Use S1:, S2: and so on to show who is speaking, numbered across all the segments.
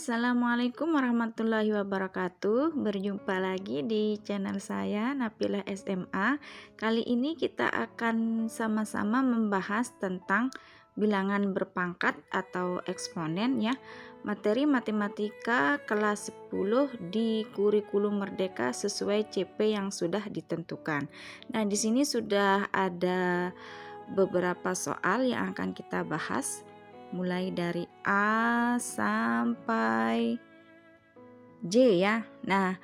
S1: Assalamualaikum warahmatullahi wabarakatuh. Berjumpa lagi di channel saya Napilah SMA. Kali ini kita akan sama-sama membahas tentang bilangan berpangkat atau eksponen ya. Materi matematika kelas 10 di kurikulum Merdeka sesuai CP yang sudah ditentukan. Nah, di sini sudah ada beberapa soal yang akan kita bahas, mulai dari A sampai J ya. Nah,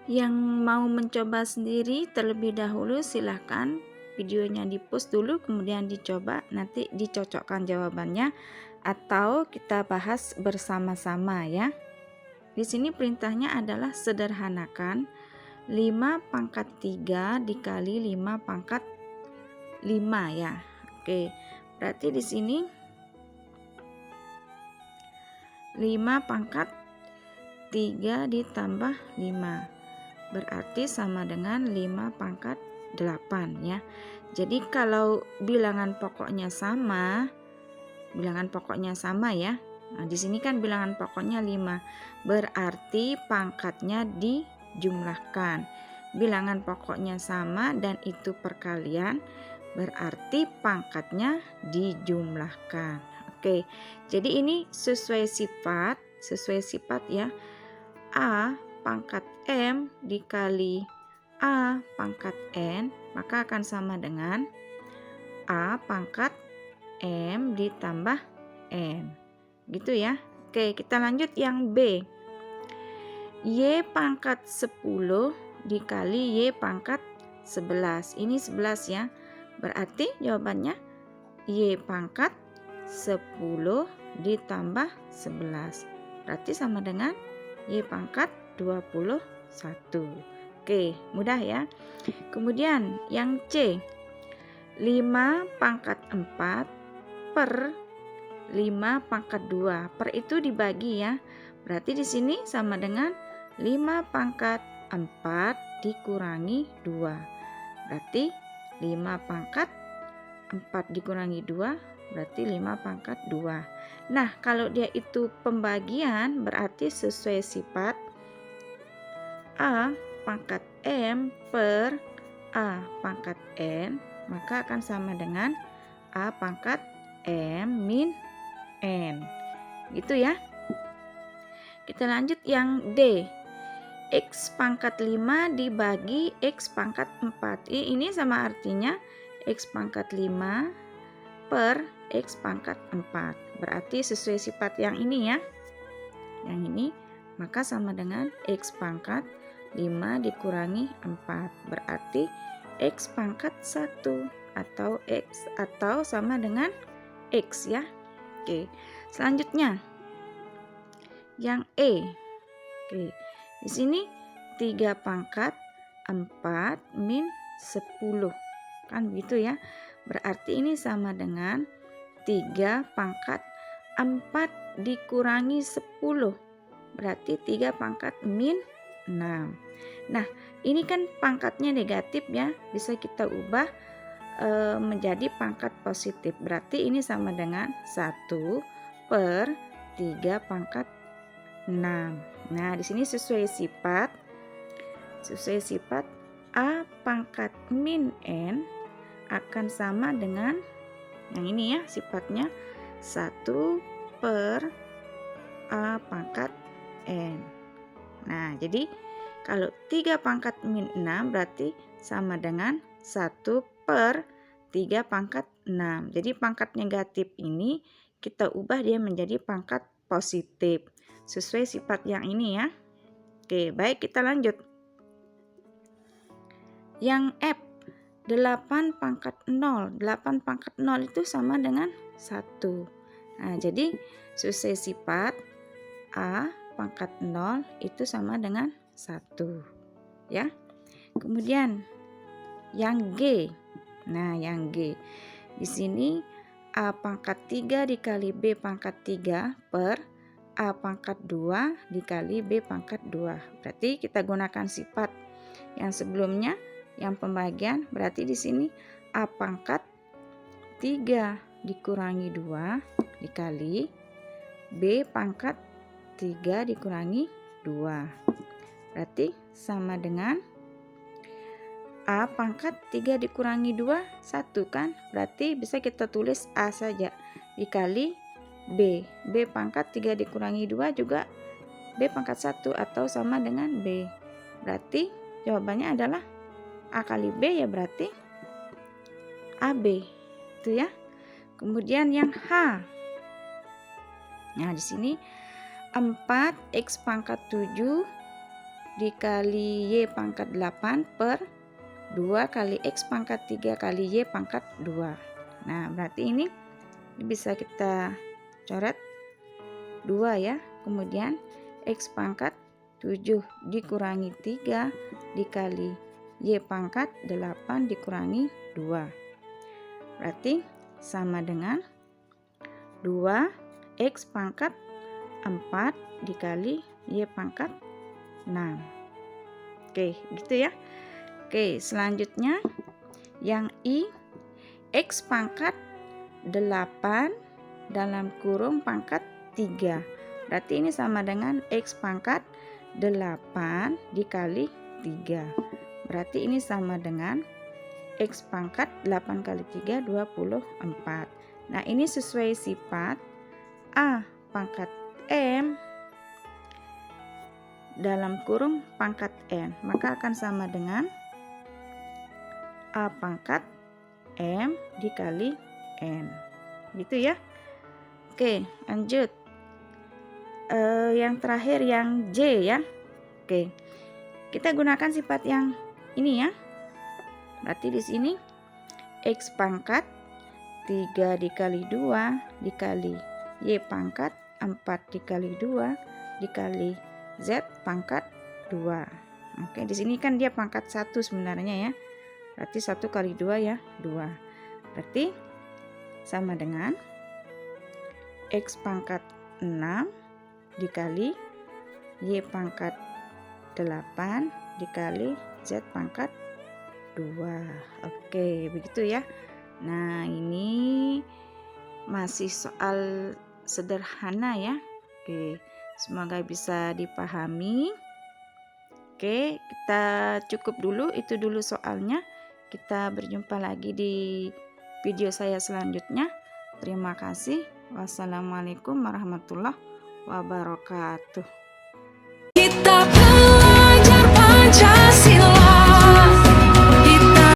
S1: yang mau mencoba sendiri terlebih dahulu silahkan videonya di-pause dulu, kemudian dicoba, nanti dicocokkan jawabannya atau kita bahas bersama-sama ya. Di sini perintahnya adalah sederhanakan 5 pangkat 3 dikali 5 pangkat 5 ya. Oke, berarti di sini 5 pangkat 3 ditambah 5 berarti sama dengan 5 pangkat 8 ya. Jadi kalau bilangan pokoknya sama ya. Nah, di sini kan bilangan pokoknya 5, berarti pangkatnya dijumlahkan. Bilangan pokoknya sama dan itu perkalian, berarti pangkatnya dijumlahkan. Oke, jadi ini sesuai sifat ya. A pangkat M dikali A pangkat N, maka akan sama dengan A pangkat M ditambah N. Gitu ya. Oke, kita lanjut yang B. Y pangkat 10 dikali Y pangkat 11. Ini 11 ya. Berarti jawabannya Y pangkat 10 ditambah 11. Berarti sama dengan Y pangkat 21. Oke, mudah ya. Kemudian yang C. 5 pangkat 4 per 5 pangkat 2. Per itu dibagi ya. Berarti di sini sama dengan 5 pangkat 4 dikurangi 2. Berarti 5 pangkat 4 dikurangi 2 berarti 5 pangkat 2. Nah, kalau dia itu pembagian berarti sesuai sifat A pangkat M per A pangkat N, maka akan sama dengan A pangkat M min N. Gitu ya. Kita lanjut yang D. X pangkat 5 dibagi X pangkat 4. Ini sama artinya X pangkat 5 per X pangkat 4. Berarti sesuai sifat yang ini ya. Yang ini, maka sama dengan X pangkat 5 dikurangi 4. Berarti X pangkat 1 atau X atau sama dengan X ya. Oke, selanjutnya yang E. Oke, di sini 3 pangkat 4 min 10. Kan begitu ya. Berarti ini sama dengan 3 pangkat 4 dikurangi 10. Berarti 3 pangkat min 6. Nah, ini kan pangkatnya negatif ya. Bisa kita ubah menjadi pangkat positif. Berarti ini sama dengan 1 per 3 pangkat 6. Nah, di sini sesuai sifat A pangkat min N akan sama dengan yang ini ya, sifatnya 1 per A pangkat N. Nah, jadi kalau 3 pangkat min 6 berarti sama dengan 1 per 3 pangkat 6. Jadi pangkat negatif ini kita ubah dia menjadi pangkat positif sesuai sifat yang ini ya. Oke, baik, kita lanjut. Yang F. 8 pangkat 0. 8 pangkat 0 itu sama dengan 1. Nah, jadi sesuai sifat A pangkat 0 itu sama dengan 1. Ya. Kemudian yang G. Nah, yang G. Di sini A pangkat 3 dikali B pangkat 3 per A pangkat 2 dikali B pangkat 2. Berarti kita gunakan sifat yang sebelumnya, yang pembagian. Berarti di sini A pangkat 3 dikurangi 2 dikali B pangkat 3 dikurangi 2. Berarti sama dengan A pangkat 3 dikurangi 2, 1 kan? Berarti bisa kita tulis A saja dikali B. B pangkat 3 dikurangi 2 juga B pangkat 1 atau sama dengan B. Berarti jawabannya adalah A kali B, ya berarti AB. Itu ya. Kemudian yang H. Nah, di sini 4x pangkat 7 dikali Y pangkat 8 per 2 kali X pangkat 3 kali Y pangkat 2. Nah, berarti ini bisa kita coret 2 ya. Kemudian X pangkat 7 dikurangi 3 dikali Y pangkat 8 dikurangi 2. Berarti sama dengan 2x pangkat 4 dikali Y pangkat 6. Oke, gitu ya. Oke, selanjutnya yang I, X pangkat 8 dalam kurung pangkat 3. Berarti ini sama dengan X pangkat 8 dikali 3. Berarti ini sama dengan X pangkat 8 kali 3, 24. Nah, ini sesuai sifat A pangkat M dalam kurung pangkat N. Maka akan sama dengan A pangkat M dikali N. Gitu ya. Oke, lanjut. Yang terakhir yang J ya. Oke. Kita gunakan sifat yang ini ya. Berarti di sini X pangkat 3 dikali 2 dikali Y pangkat 4 dikali 2 dikali Z pangkat 2. Oke, di sini kan dia pangkat 1 sebenarnya ya. Berarti 1 kali 2 ya, 2. Berarti sama dengan X pangkat 6 dikali Y pangkat 8 dikali Z pangkat 2. Oke, begitu ya. Nah, ini masih soal sederhana ya. Oke, semoga bisa dipahami. Oke, kita cukup dulu, itu dulu soalnya. Kita berjumpa lagi di video saya selanjutnya. Terima kasih. Wassalamualaikum warahmatullahi wabarakatuh.